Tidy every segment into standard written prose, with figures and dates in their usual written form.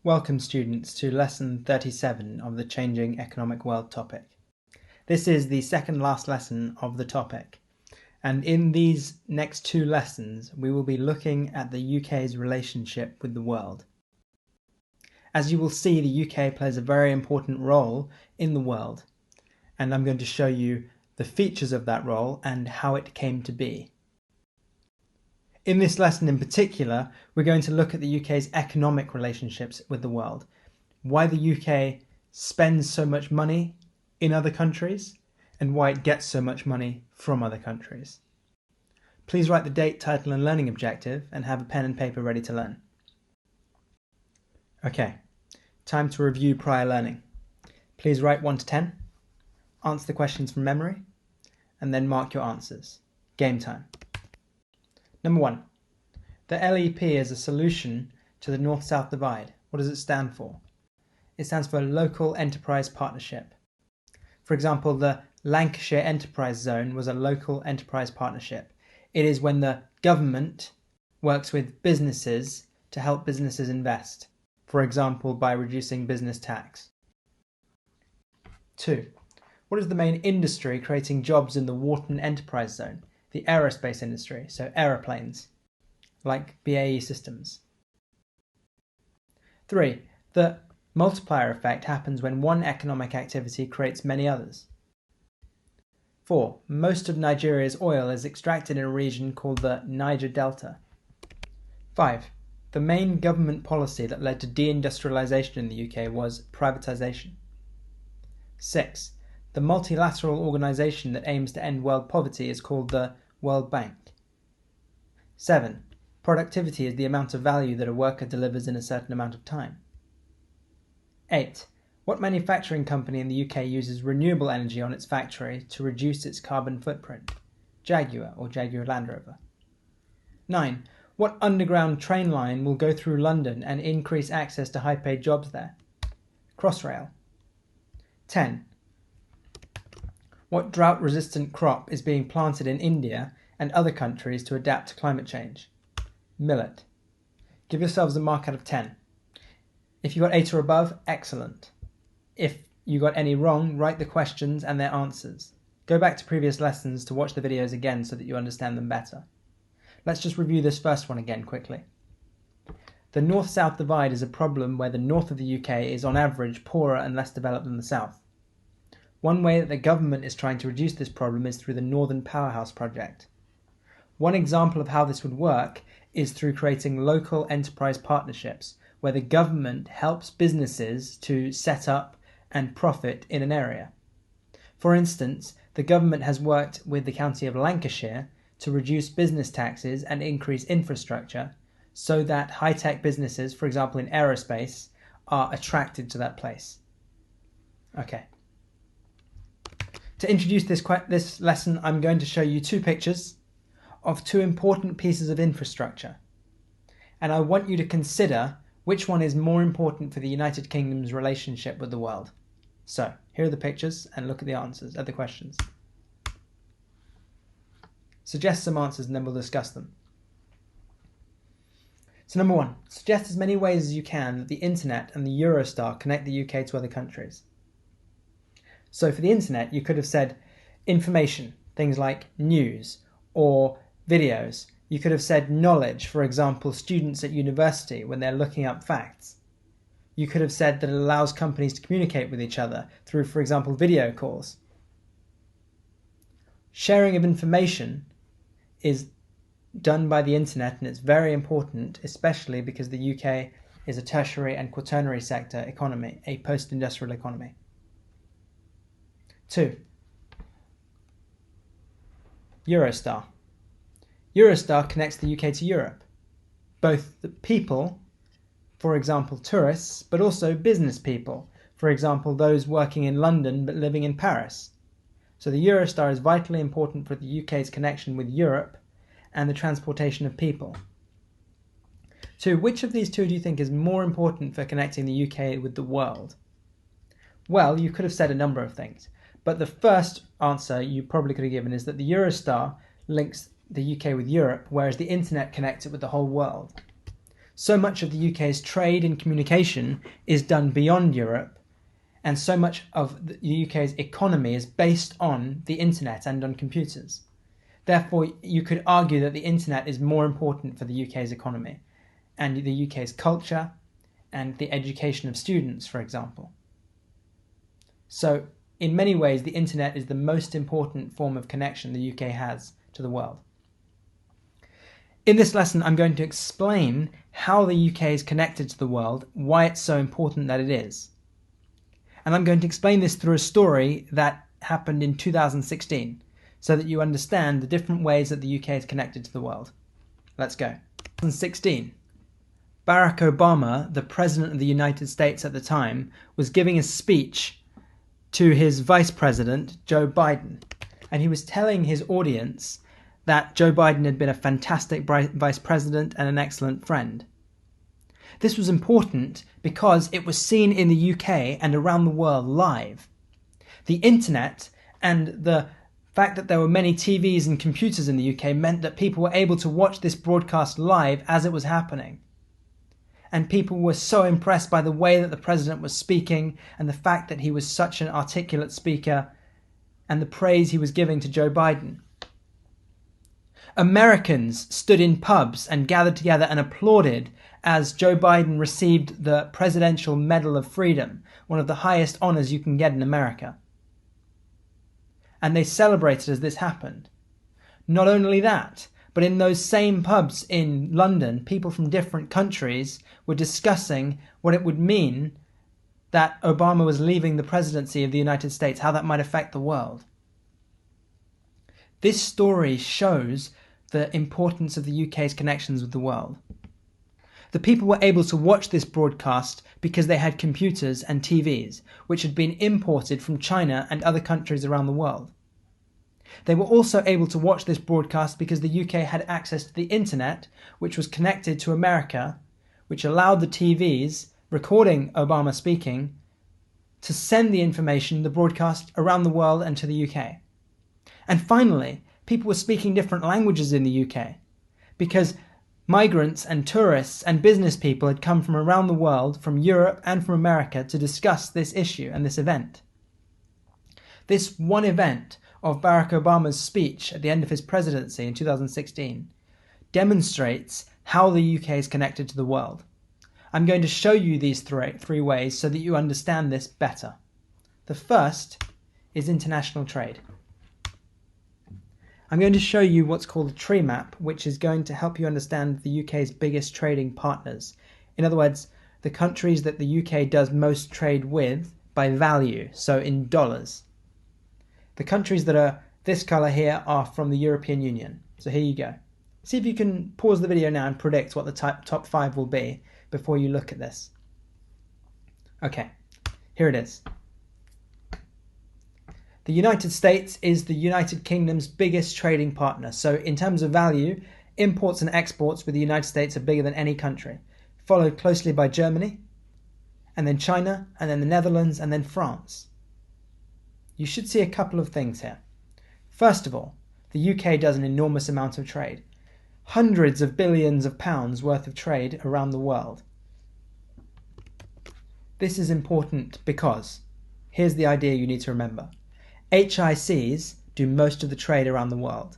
Welcome students to lesson 37 of the Changing Economic World topic. This is the second last lesson of the topic, and in these next two lessons we will be looking at the UK's relationship with the world. As you will see, the UK plays a very important role in the world, and I'm going to show you the features of that role and how it came to be. In this lesson in particular, we're going to look at the UK's economic relationships with the world, why the UK spends so much money in other countries, and why it gets so much money from other countries. Please write the date, title and learning objective and have a pen and paper ready to learn. Okay, time to review prior learning. Please write 1 to 10, answer the questions from memory, and then mark your answers. Game time. Number 1. The LEP is a solution to the North-South divide. What does it stand for? It stands for Local Enterprise Partnership. For example, the Lancashire Enterprise Zone was a local enterprise partnership. It is when the government works with businesses to help businesses invest, for example, by reducing business tax. 2. What is the main industry creating jobs in the Wharton Enterprise Zone? The aerospace industry, so aeroplanes, like BAE Systems. 3. The multiplier effect happens when one economic activity creates many others. 4. Most of Nigeria's oil is extracted in a region called the Niger Delta. 5. The main government policy that led to deindustrialization in the UK was privatization. 6. The multilateral organization that aims to end world poverty is called the World Bank. 7. Productivity is the amount of value that a worker delivers in a certain amount of time. 8. What manufacturing company in the UK uses renewable energy on its factory to reduce its carbon footprint? Jaguar or Jaguar Land Rover. 9. What underground train line will go through London and increase access to high-paid jobs there? Crossrail. 10. What drought-resistant crop is being planted in India and other countries to adapt to climate change? Millet. Give yourselves a mark out of 10. If you got 8 or above, excellent. If you got any wrong, write the questions and their answers. Go back to previous lessons to watch the videos again so that you understand them better. Let's just review this first one again quickly. The North-South divide is a problem where the north of the UK is on average poorer and less developed than the south. One way that the government is trying to reduce this problem is through the Northern Powerhouse project. One example of how this would work is through creating local enterprise partnerships, where the government helps businesses to set up and profit in an area. For instance, the government has worked with the county of Lancashire to reduce business taxes and increase infrastructure so that high-tech businesses, for example in aerospace, are attracted to that place. Okay. To introduce this lesson, I'm going to show you two pictures of two important pieces of infrastructure. And I want you to consider which one is more important for the United Kingdom's relationship with the world. So, here are the pictures and look at the answers, at the questions. Suggest some answers and then we'll discuss them. So number 1, suggest as many ways as you can that the internet and the Eurostar connect the UK to other countries. So for the internet, you could have said information, things like news or videos. You could have said knowledge, for example, students at university when they're looking up facts. You could have said that it allows companies to communicate with each other through, for example, video calls. Sharing of information is done by the internet, and it's very important, especially because the UK is a tertiary and quaternary sector economy, a post-industrial economy. 2. Eurostar. Eurostar connects the UK to Europe. Both the people, for example tourists, but also business people, for example those working in London but living in Paris. So the Eurostar is vitally important for the UK's connection with Europe and the transportation of people. 2. Which of these two do you think is more important for connecting the UK with the world? Well, you could have said a number of things. But the first answer you probably could have given is that the Eurostar links the UK with Europe, whereas the internet connects it with the whole world. So much of the UK's trade and communication is done beyond Europe, and so much of the UK's economy is based on the internet and on computers. Therefore, you could argue that the internet is more important for the UK's economy and the UK's culture and the education of students, for example. So, in many ways, the internet is the most important form of connection the UK has to the world. In this lesson, I'm going to explain how the UK is connected to the world, why it's so important that it is. And I'm going to explain this through a story that happened in 2016, so that you understand the different ways that the UK is connected to the world. Let's go. 2016. Barack Obama, the President of the United States at the time, was giving a speech to his Vice President, Joe Biden. And he was telling his audience that Joe Biden had been a fantastic Vice President and an excellent friend. This was important because it was seen in the UK and around the world live. The internet and the fact that there were many TVs and computers in the UK meant that people were able to watch this broadcast live as it was happening. And people were so impressed by the way that the president was speaking and the fact that he was such an articulate speaker and the praise he was giving to Joe Biden. Americans stood in pubs and gathered together and applauded as Joe Biden received the Presidential Medal of Freedom, one of the highest honors you can get in America. And they celebrated as this happened. Not only that, but in those same pubs in London, people from different countries were discussing what it would mean that Obama was leaving the presidency of the United States, how that might affect the world. This story shows the importance of the UK's connections with the world. The people were able to watch this broadcast because they had computers and TVs, which had been imported from China and other countries around the world. They were also able to watch this broadcast because the UK had access to the internet, which was connected to America, which allowed the TVs recording Obama speaking to send the information, the broadcast, around the world and to the UK. And finally, people were speaking different languages in the UK because migrants and tourists and business people had come from around the world, from Europe and from America, to discuss this issue and this event. This one event of Barack Obama's speech at the end of his presidency in 2016 demonstrates how the UK is connected to the world. I'm going to show you these three ways so that you understand this better. The first is international trade. I'm going to show you what's called a tree map, which is going to help you understand the UK's biggest trading partners. In other words, the countries that the UK does most trade with by value, so in dollars. The countries that are this colour here are from the European Union. So here you go. See if you can pause the video now and predict what the top 5 will be before you look at this. Okay, here it is. The United States is the United Kingdom's biggest trading partner. So in terms of value, imports and exports with the United States are bigger than any country, followed closely by Germany, and then China, and then the Netherlands, and then France. You should see a couple of things here. First of all, the UK does an enormous amount of trade. Hundreds of billions of pounds worth of trade around the world. This is important because, here's the idea you need to remember. HICs do most of the trade around the world,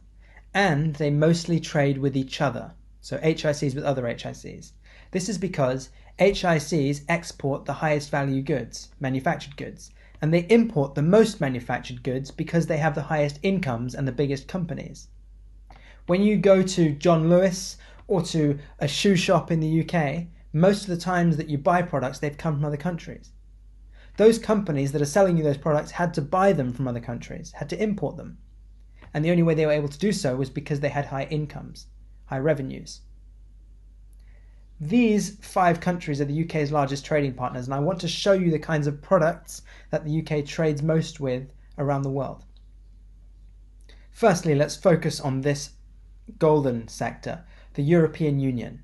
and they mostly trade with each other. So HICs with other HICs. This is because HICs export the highest value goods, manufactured goods, and they import the most manufactured goods because they have the highest incomes and the biggest companies. When you go to John Lewis or to a shoe shop in the UK, most of the times that you buy products, they've come from other countries. Those companies that are selling you those products had to buy them from other countries, had to import them. And the only way they were able to do so was because they had high incomes, high revenues. These 5 countries are the UK's largest trading partners, and I want to show you the kinds of products that the UK trades most with around the world. Firstly, let's focus on this golden sector, the European Union.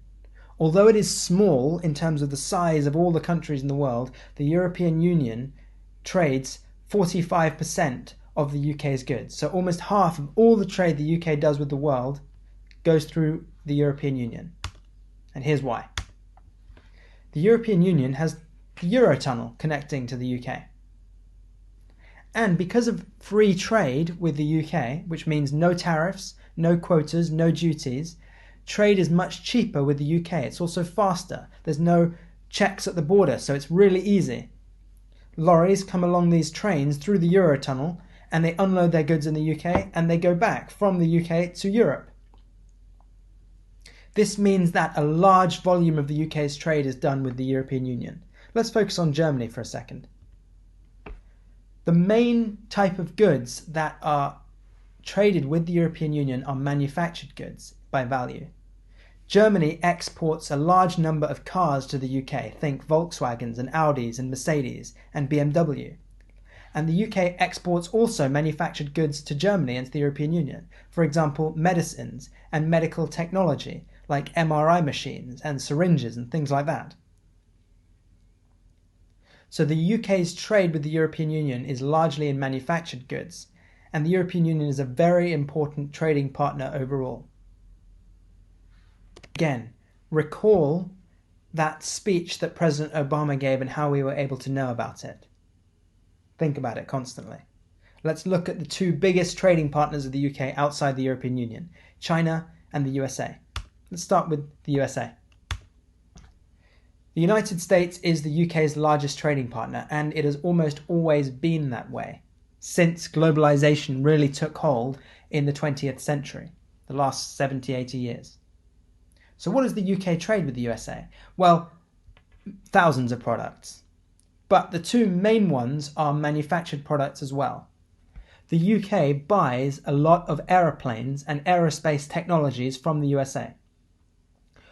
Although it is small in terms of the size of all the countries in the world, the European Union trades 45% of the UK's goods. So almost half of all the trade the UK does with the world goes through the European Union. And here's why. The European Union has the Eurotunnel connecting to the UK. And because of free trade with the UK, which means no tariffs, no quotas, no duties, trade is much cheaper with the UK. It's also faster. There's no checks at the border, so it's really easy. Lorries come along these trains through the Eurotunnel and they unload their goods in the UK and they go back from the UK to Europe. This means that a large volume of the UK's trade is done with the European Union. Let's focus on Germany for a second. The main type of goods that are traded with the European Union are manufactured goods by value. Germany exports a large number of cars to the UK. Think Volkswagens and Audis and Mercedes and BMW. And the UK exports also manufactured goods to Germany and to the European Union. For example, medicines and medical technology like MRI machines and syringes and things like that. So the UK's trade with the European Union is largely in manufactured goods, and the European Union is a very important trading partner overall. Again, recall that speech that President Obama gave and how we were able to know about it. Think about it constantly. Let's look at the two biggest trading partners of the UK outside the European Union, China and the USA. Let's start with the USA. The United States is the UK's largest trading partner, and it has almost always been that way since globalization really took hold in the 20th century, the last 70, 80 years. So what does the UK trade with the USA? Well, thousands of products. But the two main ones are manufactured products as well. The UK buys a lot of aeroplanes and aerospace technologies from the USA.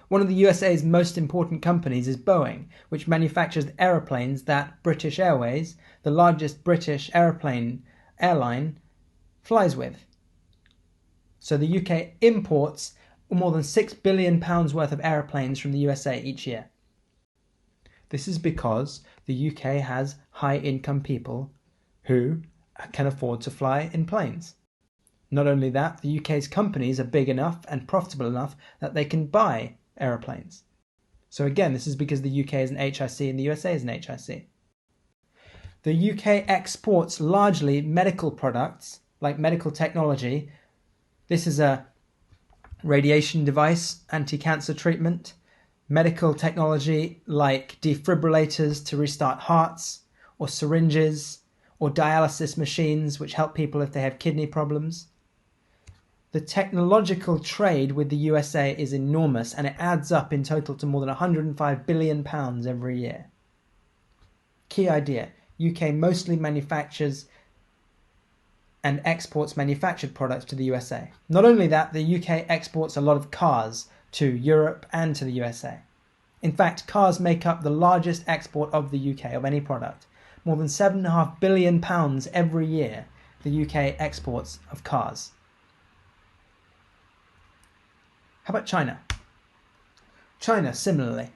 One of the USA's most important companies is Boeing, which manufactures aeroplanes that British Airways, the largest British airline, flies with. So the UK imports more than £6 billion worth of aeroplanes from the USA each year. This is because the UK has high-income people who can afford to fly in planes. Not only that, the UK's companies are big enough and profitable enough that they can buy aeroplanes. So again, this is because the UK is an HIC and the USA is an HIC. The UK exports largely medical products like medical technology. This is a radiation device, anti-cancer treatment, medical technology like defibrillators to restart hearts, or syringes, or dialysis machines which help people if they have kidney problems. The technological trade with the USA is enormous, and it adds up in total to more than £105 billion every year. Key idea: UK mostly manufactures and exports manufactured products to the USA. Not only that, the UK exports a lot of cars to Europe and to the USA. In fact, cars make up the largest export of the UK of any product. More than £7.5 billion every year the UK exports of cars. How about China? China, similarly.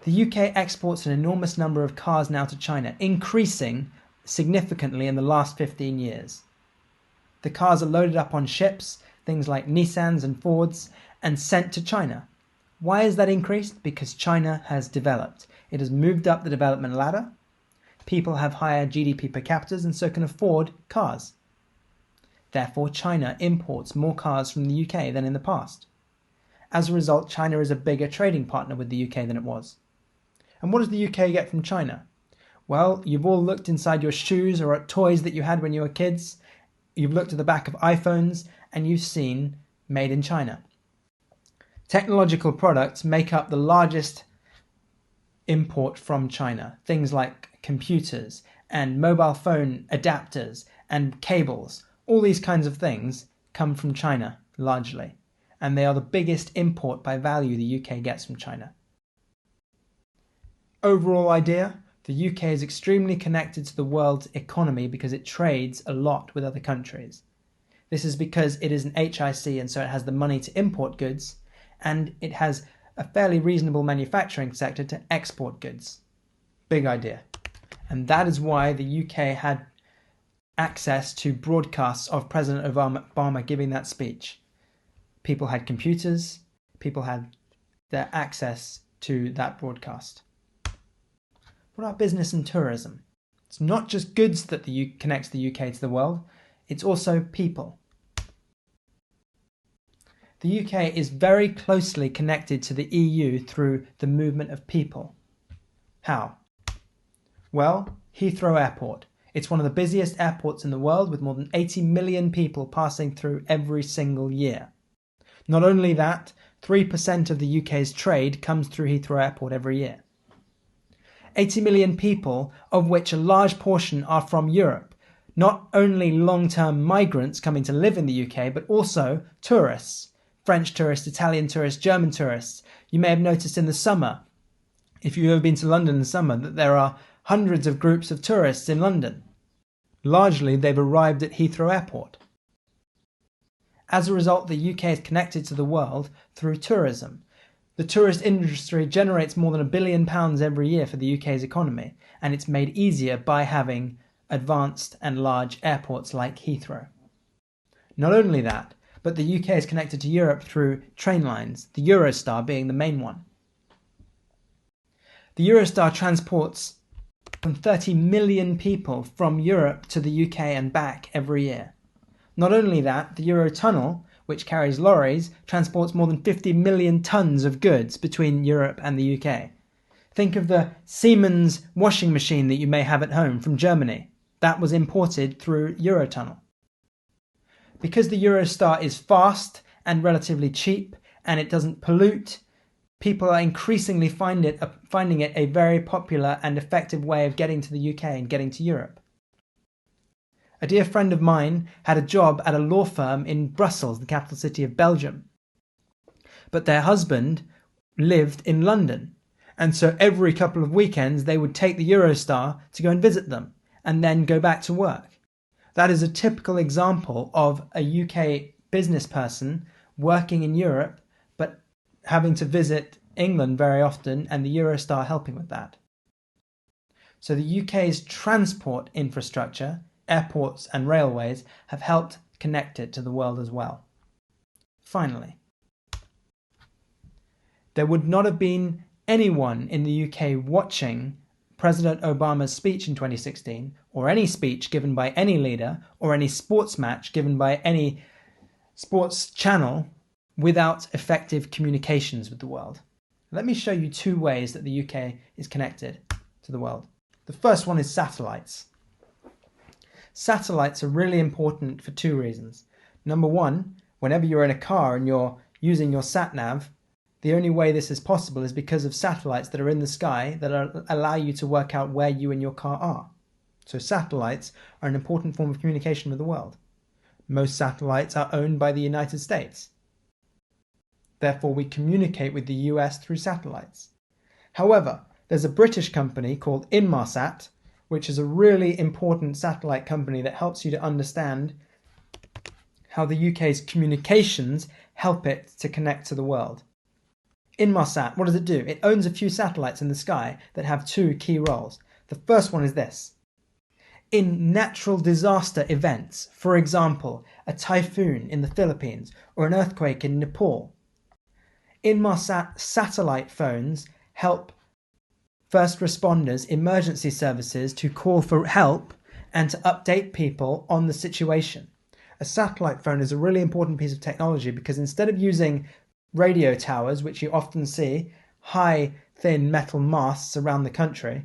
The UK exports an enormous number of cars now to China, increasing significantly in the last 15 years. The cars are loaded up on ships, things like Nissans and Fords, and sent to China. Why has that increased? Because China has developed. It has moved up the development ladder. People have higher GDP per capita and so can afford cars. Therefore, China imports more cars from the UK than in the past. As a result, China is a bigger trading partner with the UK than it was. And what does the UK get from China? Well, you've all looked inside your shoes or at toys that you had when you were kids. You've looked at the back of iPhones and you've seen made in China. Technological products make up the largest import from China. Things like computers and mobile phone adapters and cables. All these kinds of things come from China largely. And they are the biggest import by value the UK gets from China. Overall idea, the UK is extremely connected to the world's economy because it trades a lot with other countries. This is because it is an HIC and so it has the money to import goods, and it has a fairly reasonable manufacturing sector to export goods. Big idea. And that is why the UK had access to broadcasts of President Obama giving that speech. People had computers, people had their access to that broadcast. What about business and tourism? It's not just goods that connects the UK to the world, it's also people. The UK is very closely connected to the EU through the movement of people. How? Well, Heathrow Airport. It's one of the busiest airports in the world with more than 80 million people passing through every single year. Not only that, 3% of the UK's trade comes through Heathrow Airport every year. 80 million people, of which a large portion are from Europe. Not only long-term migrants coming to live in the UK, but also tourists. French tourists, Italian tourists, German tourists. You may have noticed in the summer, if you've ever been to London in the summer, that there are hundreds of groups of tourists in London. Largely, they've arrived at Heathrow Airport. As a result, the UK is connected to the world through tourism. The tourist industry generates more than £1 billion every year for the UK's economy, and it's made easier by having advanced and large airports like Heathrow. Not only that, but the UK is connected to Europe through train lines, the Eurostar being the main one. The Eurostar transports some 30 million people from Europe to the UK and back every year. Not only that, the Eurotunnel, which carries lorries, transports more than 50 million tonnes of goods between Europe and the UK. Think of the Siemens washing machine that you may have at home from Germany. That was imported through Eurotunnel. Because the Eurostar is fast and relatively cheap and it doesn't pollute, people are increasingly finding it a very popular and effective way of getting to the UK and getting to Europe. A dear friend of mine had a job at a law firm in Brussels, the capital city of Belgium. But their husband lived in London, and so every couple of weekends they would take the Eurostar to go and visit them, and then go back to work. That is a typical example of a UK business person working in Europe, but having to visit England very often, and the Eurostar helping with that. So the UK's transport infrastructure, airports and railways, have helped connect it to the world as well. Finally, there would not have been anyone in the UK watching President Obama's speech in 2016, or any speech given by any leader, or any sports match given by any sports channel, without effective communications with the world. Let me show you 2 ways that the UK is connected to the world. The first one is satellites. Satellites are really important for 2 reasons. Number 1, whenever you're in a car and you're using your sat-nav, the only way this is possible is because of satellites that are in the sky that allow you to work out where you and your car are. So satellites are an important form of communication with the world. Most satellites are owned by the United States. Therefore, we communicate with the US through satellites. However, there's a British company called Inmarsat, which is a really important satellite company that helps you to understand how the UK's communications help it to connect to the world. Inmarsat, what does it do? It owns a few satellites in the sky that have 2 key roles. The first one is this. In natural disaster events, for example, a typhoon in the Philippines or an earthquake in Nepal, Inmarsat satellite phones help first responders, emergency services to call for help and to update people on the situation. A satellite phone is a really important piece of technology because instead of using radio towers, which you often see, high, thin metal masts around the country,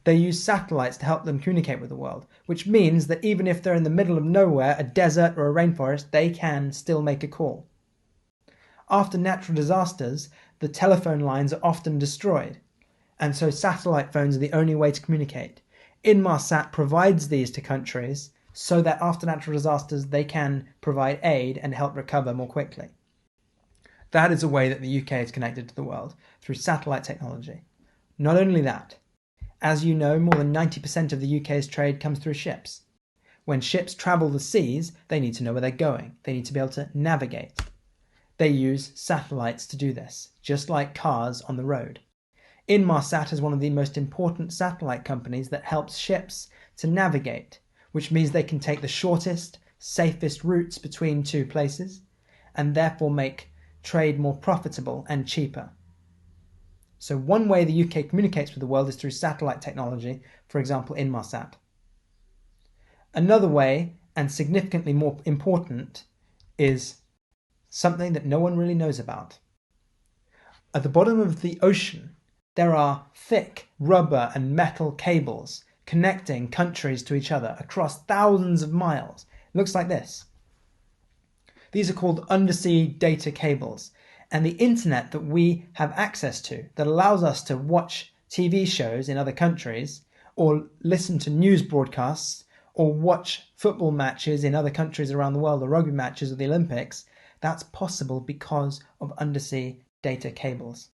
they use satellites to help them communicate with the world, which means that even if they're in the middle of nowhere, a desert or a rainforest, they can still make a call. After natural disasters, the telephone lines are often destroyed, and so satellite phones are the only way to communicate. Inmarsat provides these to countries so that after natural disasters they can provide aid and help recover more quickly. That is a way that the UK is connected to the world, through satellite technology. Not only that, as you know, more than 90% of the UK's trade comes through ships. When ships travel the seas, they need to know where they're going. They need to be able to navigate. They use satellites to do this, just like cars on the road. Inmarsat is one of the most important satellite companies that helps ships to navigate, which means they can take the shortest, safest routes between 2 places, and therefore make trade more profitable and cheaper. So one way the UK communicates with the world is through satellite technology, for example, Inmarsat. Another way, and significantly more important, is something that no one really knows about. At the bottom of the ocean, there are thick rubber and metal cables connecting countries to each other across thousands of miles. It looks like this. These are called undersea data cables, and the internet that we have access to, that allows us to watch TV shows in other countries, or listen to news broadcasts, or watch football matches in other countries around the world, or rugby matches or the Olympics, that's possible because of undersea data cables.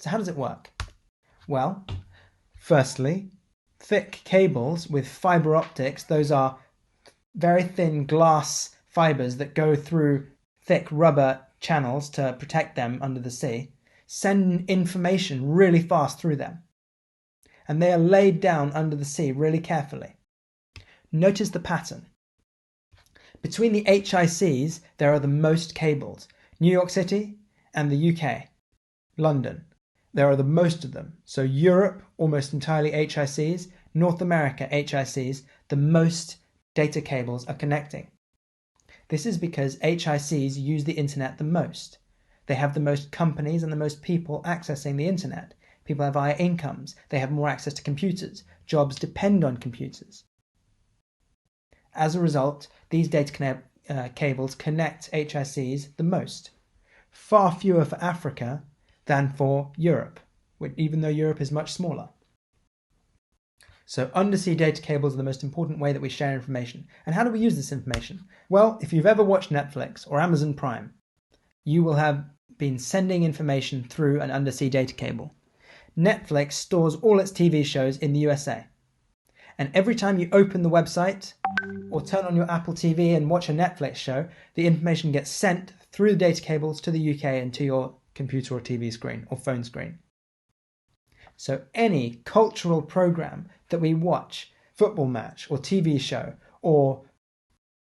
So how does it work? Well, firstly, thick cables with fiber optics, those are very thin glass fibers that go through thick rubber channels to protect them under the sea, send information really fast through them. And they are laid down under the sea really carefully. Notice the pattern. Between the HICs, there are the most cables. New York City and the UK, London. There are the most of them. So Europe, almost entirely HICs. North America, HICs. The most data cables are connecting. This is because HICs use the internet the most. They have the most companies and the most people accessing the internet. People have higher incomes. They have more access to computers. Jobs depend on computers. As a result, these data cables connect HICs the most. Far fewer for Africa than for Europe, even though Europe is much smaller. So undersea data cables are the most important way that we share information. And how do we use this information? Well, if you've ever watched Netflix or Amazon Prime, you will have been sending information through an undersea data cable. Netflix stores all its TV shows in the USA. And every time you open the website or turn on your Apple TV and watch a Netflix show, the information gets sent through the data cables to the UK and to your computer or TV screen or phone screen. So any cultural program that we watch, football match or TV show or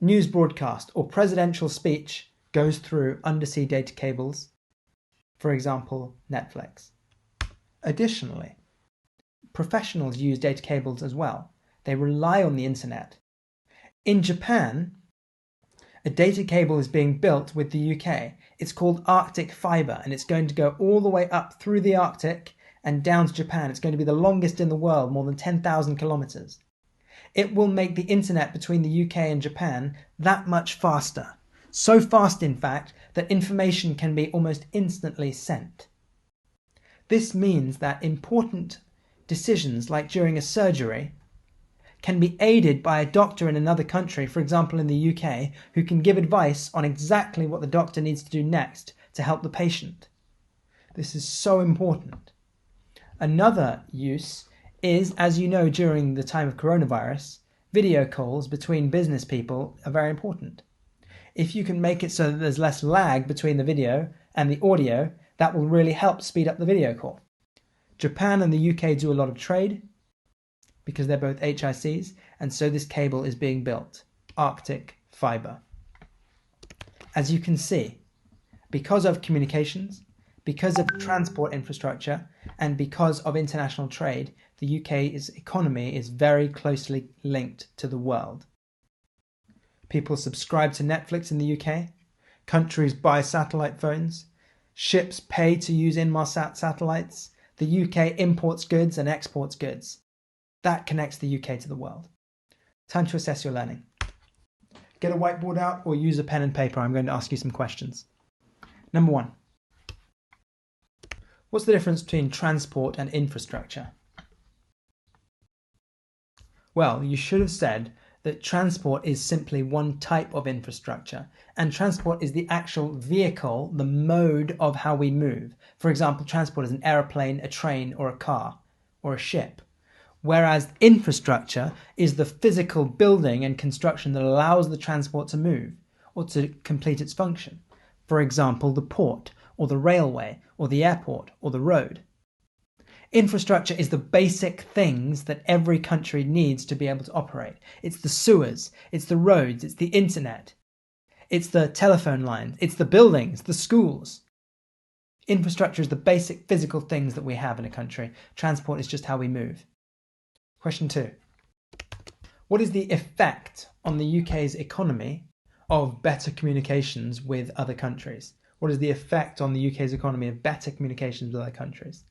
news broadcast or presidential speech, goes through undersea data cables, for example, Netflix. Additionally, professionals use data cables as well. They rely on the internet. In Japan, a data cable is being built with the UK. It's called Arctic Fibre, and it's going to go all the way up through the Arctic and down to Japan. It's going to be the longest in the world, more than 10,000 kilometers. It will make the internet between the UK and Japan that much faster. So fast, in fact, that information can be almost instantly sent. This means that important decisions, like during a surgery, can be aided by a doctor in another country, for example in the UK, who can give advice on exactly what the doctor needs to do next to help the patient. This is so important. Another use is, as you know, during the time of coronavirus, video calls between business people are very important. If you can make it so that there's less lag between the video and the audio, that will really help speed up the video call. Japan and the UK do a lot of trade because they're both HICs, and so this cable is being built, Arctic Fibre. As you can see, because of communications, because of transport infrastructure, and because of international trade, the UK's economy is very closely linked to the world. People subscribe to Netflix in the UK, countries buy satellite phones, ships pay to use Inmarsat satellites, the UK imports goods and exports goods. That connects the UK to the world. Time to assess your learning. Get a whiteboard out or use a pen and paper. I'm going to ask you some questions. Number 1. What's the difference between transport and infrastructure? Well, you should have said that transport is simply one type of infrastructure, and transport is the actual vehicle, the mode of how we move. For example, transport is an aeroplane, a train, or a car, or a ship. Whereas infrastructure is the physical building and construction that allows the transport to move or to complete its function. For example, the port, or the railway, or the airport, or the road. Infrastructure is the basic things that every country needs to be able to operate. It's the sewers, it's the roads, it's the internet, it's the telephone lines, it's the buildings, the schools. Infrastructure is the basic physical things that we have in a country. Transport is just how we move. Question 2. What is the effect on the UK's economy of better communications with other countries? What is the effect on the UK's economy of better communications with other countries?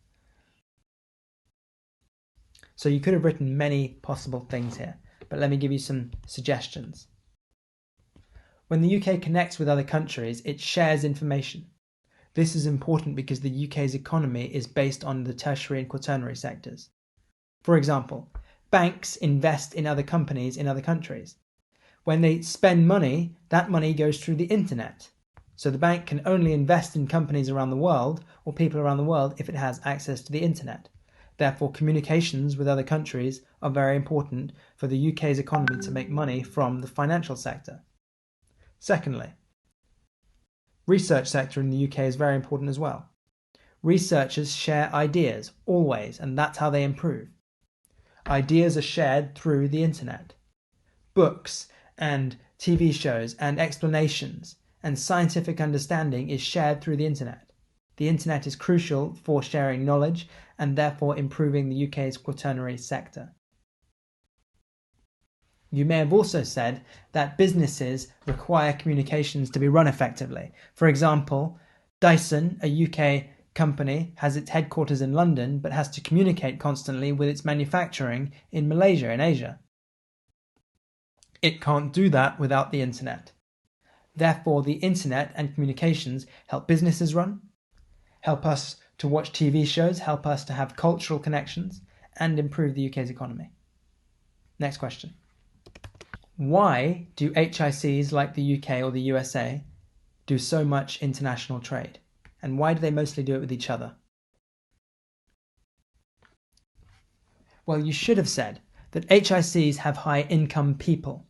So you could have written many possible things here, but let me give you some suggestions. When the UK connects with other countries, it shares information. This is important because the UK's economy is based on the tertiary and quaternary sectors. For example, banks invest in other companies in other countries. When they spend money, that money goes through the internet. So the bank can only invest in companies around the world or people around the world if it has access to the internet. Therefore, communications with other countries are very important for the UK's economy to make money from the financial sector. Secondly, research sector in the UK is very important as well. Researchers share ideas, always, and that's how they improve. Ideas are shared through the internet. Books and TV shows and explanations and scientific understanding is shared through the internet. The internet is crucial for sharing knowledge and therefore improving the UK's quaternary sector. You may have also said that businesses require communications to be run effectively. For example, Dyson, a UK company, has its headquarters in London but has to communicate constantly with its manufacturing in Malaysia in Asia. It can't do that without the internet. Therefore, the internet and communications help businesses run, help us to watch TV shows, help us to have cultural connections, and improve the UK's economy. Next question. Why do HICs like the UK or the USA do so much international trade? And why do they mostly do it with each other? Well, you should have said that HICs have high income people.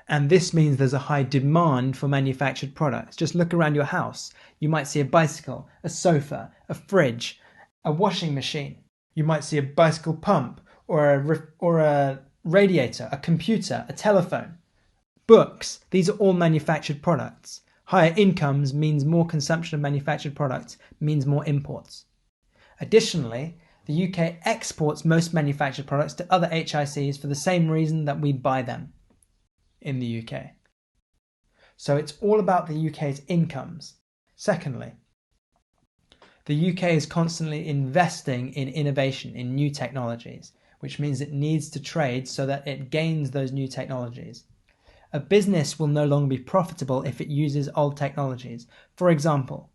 And this means there's a high demand for manufactured products. Just look around your house. You might see a bicycle, a sofa, a fridge, a washing machine. You might see a bicycle pump or a radiator, a computer, a telephone. Books, these are all manufactured products. Higher incomes means more consumption of manufactured products, means more imports. Additionally, the UK exports most manufactured products to other HICs for the same reason that we buy them in the UK. So it's all about the UK's incomes. Secondly, the UK is constantly investing in innovation, in new technologies, which means it needs to trade so that it gains those new technologies. A business will no longer be profitable if it uses old technologies. For example,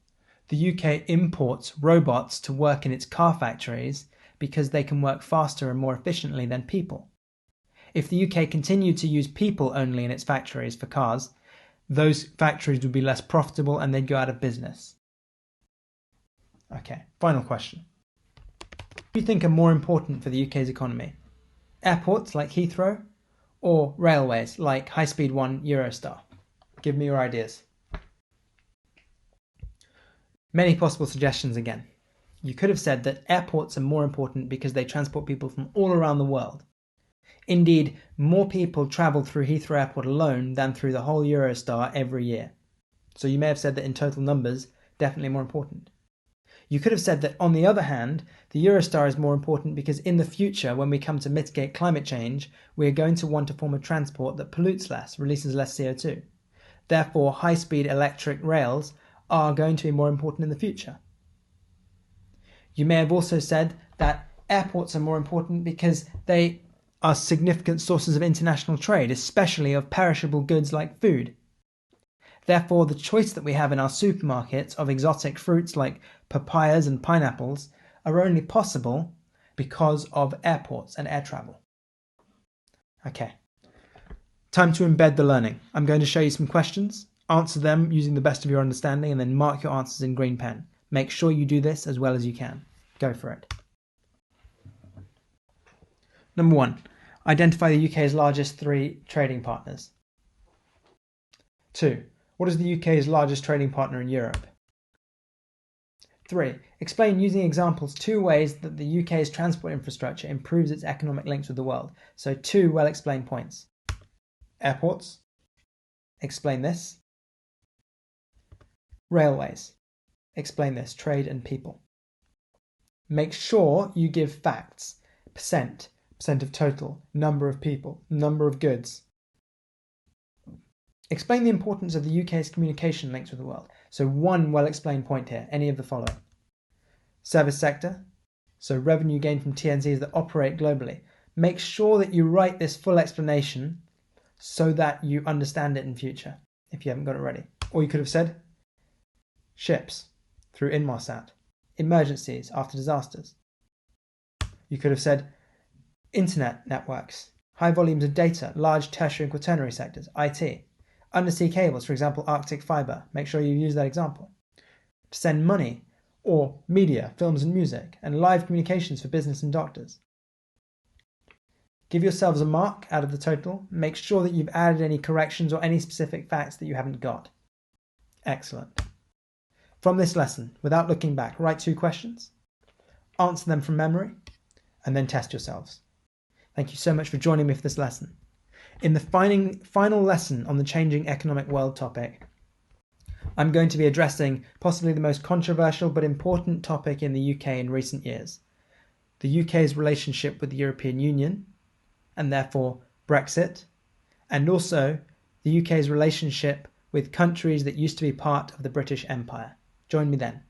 the UK imports robots to work in its car factories because they can work faster and more efficiently than people. If the UK continued to use people only in its factories for cars, those factories would be less profitable and they'd go out of business. Okay, final question. What do you think are more important for the UK's economy? Airports like Heathrow or railways like High Speed 1 Eurostar? Give me your ideas. Many possible suggestions again. You could have said that airports are more important because they transport people from all around the world. Indeed, more people travel through Heathrow Airport alone than through the whole Eurostar every year. So you may have said that in total numbers, definitely more important. You could have said that, on the other hand, the Eurostar is more important because in the future, when we come to mitigate climate change, we are going to want a form of transport that pollutes less, releases less CO2. Therefore, high-speed electric rails are going to be more important in the future. You may have also said that airports are more important because they are significant sources of international trade, especially of perishable goods like food. Therefore, the choice that we have in our supermarkets of exotic fruits like papayas and pineapples are only possible because of airports and air travel. Okay, time to embed the learning. I'm going to show you some questions, answer them using the best of your understanding, and then mark your answers in green pen. Make sure you do this as well as you can. Go for it. Number 1. Identify the UK's largest 3 trading partners. 2. What is the UK's largest trading partner in Europe? 3. Explain using examples 2 ways that the UK's transport infrastructure improves its economic links with the world. So 2 well-explained points. Airports. Explain this. Railways. Explain this, trade and people. Make sure you give facts, percent of total, number of people, number of goods. Explain the importance of the UK's communication links with the world. So one well-explained point here, any of the following. Service sector, so revenue gained from TNCs that operate globally. Make sure that you write this full explanation so that you understand it in future, if you haven't got it ready. Or you could have said, ships, through Inmarsat, emergencies after disasters. You could have said, internet networks, high volumes of data, large tertiary and quaternary sectors, IT. Undersea cables, for example, Arctic fibre. Make sure you use that example. To send money, or media, films and music, and live communications for business and doctors. Give yourselves a mark out of the total. Make sure that you've added any corrections or any specific facts that you haven't got. Excellent. From this lesson, without looking back, write 2 questions, answer them from memory, and then test yourselves. Thank you so much for joining me for this lesson. In the final lesson on the changing economic world topic, I'm going to be addressing possibly the most controversial but important topic in the UK in recent years, the UK's relationship with the European Union, and therefore Brexit, and also the UK's relationship with countries that used to be part of the British Empire. Join me then.